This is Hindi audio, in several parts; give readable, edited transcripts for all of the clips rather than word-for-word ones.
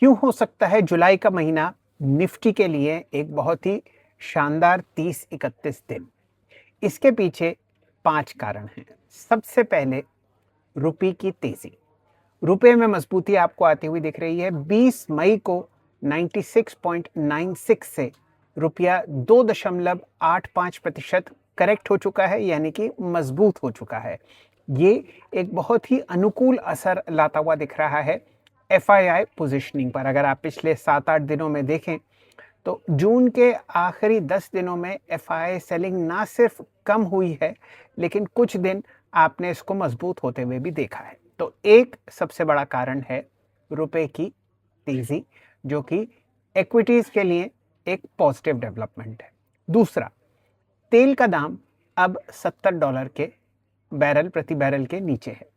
क्यों हो सकता है जुलाई का महीना निफ्टी के लिए एक बहुत ही शानदार 30-31 दिन? इसके पीछे 5 कारण हैं। सबसे पहले रुपए की तेजी। रुपए में मजबूती आपको आती हुई दिख रही है। 20 मई को 96.96 से रुपया 2.85% करेक्ट हो चुका है, यानी कि मजबूत हो चुका है। ये एक बहुत ही अनुकूल असर लाता हुआ दिख रहा है एफआईआई पोजीशनिंग पर। अगर आप पिछले 7-8 दिनों में देखें तो जून के आखिरी 10 दिनों में एफआईआई सेलिंग ना सिर्फ कम हुई है, लेकिन कुछ दिन आपने इसको मजबूत होते हुए भी देखा है। तो एक सबसे बड़ा कारण है रुपए की तेजी, जो कि इक्विटीज के लिए एक पॉजिटिव डेवलपमेंट है। दूसरा, तेल का दाम अब $70 के प्रति बैरल के नीचे है।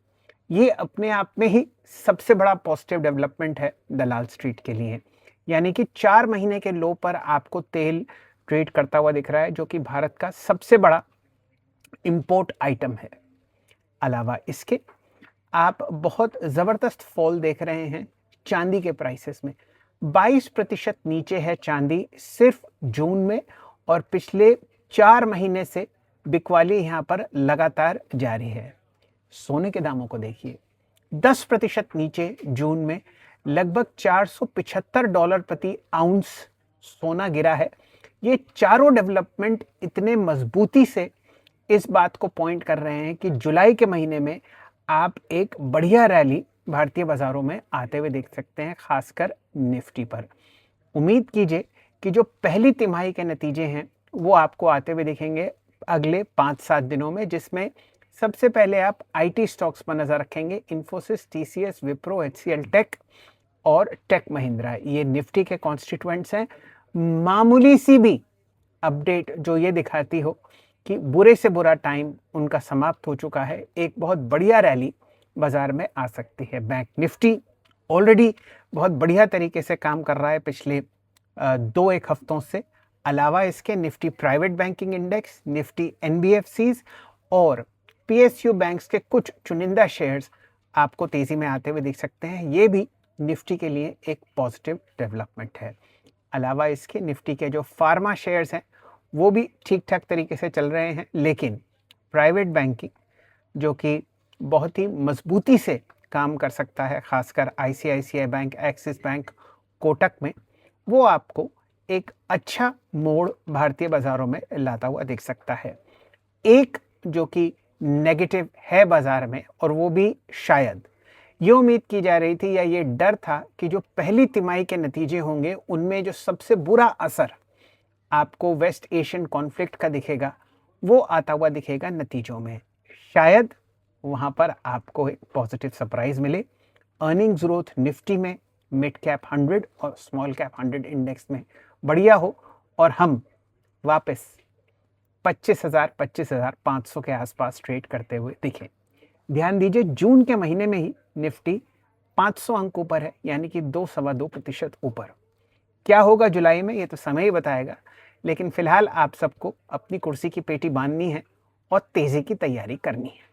ये अपने आप में ही सबसे बड़ा पॉजिटिव डेवलपमेंट है दलाल स्ट्रीट के लिए। यानी कि 4 महीने के लो पर आपको तेल ट्रेड करता हुआ दिख रहा है, जो कि भारत का सबसे बड़ा इंपोर्ट आइटम है। अलावा इसके आप बहुत ज़बरदस्त फॉल देख रहे हैं चांदी के प्राइसेस में। 22% नीचे है चांदी सिर्फ जून में, और पिछले 4 महीने से बिकवाली यहाँ पर लगातार जारी है। सोने के दामों को देखिए, 10% नीचे जून में, लगभग $475 प्रति आउंस सोना गिरा है। ये चारों डेवलपमेंट इतने मजबूती से इस बात को पॉइंट कर रहे हैं कि जुलाई के महीने में आप एक बढ़िया रैली भारतीय बाजारों में आते हुए देख सकते हैं, खासकर निफ्टी पर। उम्मीद कीजिए कि जो पहली तिमाही के नतीजे हैं वो आपको आते हुए दिखेंगे अगले 5-7 दिनों में, जिसमें सबसे पहले आप आईटी स्टॉक्स पर नजर रखेंगे। इन्फोसिस, टीसीएस, विप्रो, एचसीएल टेक और टेक महिंद्रा, ये निफ्टी के कॉन्स्टिट्यूएंट्स हैं। मामूली सी भी अपडेट जो ये दिखाती हो कि बुरे से बुरा टाइम उनका समाप्त हो चुका है, एक बहुत बढ़िया रैली बाजार में आ सकती है। बैंक निफ्टी ऑलरेडी बहुत बढ़िया तरीके से काम कर रहा है पिछले 2-1 हफ्तों से। अलावा इसके Nifty private banking index, Nifty NBFCs और पीएसयू बैंक्स के कुछ चुनिंदा शेयर्स आपको तेजी में आते हुए दिख सकते हैं। ये भी निफ्टी के लिए एक पॉजिटिव डेवलपमेंट है। अलावा इसके निफ्टी के जो फार्मा शेयर्स हैं वो भी ठीक ठाक तरीके से चल रहे हैं, लेकिन प्राइवेट बैंकिंग जो कि बहुत ही मजबूती से काम कर सकता है, खासकर ICICI bank, axis bank, Kotak में, वो आपको एक अच्छा मोड़ भारतीय बाजारों में लाता हुआ दिख सकता है। एक जो कि नेगेटिव है बाजार में, और वो भी शायद ये उम्मीद की जा रही थी या ये डर था कि जो पहली तिमाही के नतीजे होंगे उनमें जो सबसे बुरा असर आपको वेस्ट एशियन कॉन्फ्लिक्ट का दिखेगा, वो आता हुआ दिखेगा नतीजों में। शायद वहां पर आपको एक पॉजिटिव सरप्राइज मिले। अर्निंग्स ग्रोथ निफ्टी में मिड कैप 100 और स्मॉल कैप 100 इंडेक्स में बढ़िया हो, और हम वापस 25,500 के आसपास ट्रेड करते हुए दिखें। ध्यान दीजिए, जून के महीने में ही निफ्टी 500 अंक ऊपर है, यानी कि 2-2.25% ऊपर। क्या होगा जुलाई में ये तो समय ही बताएगा, लेकिन फिलहाल आप सबको अपनी कुर्सी की पेटी बांधनी है और तेजी की तैयारी करनी है।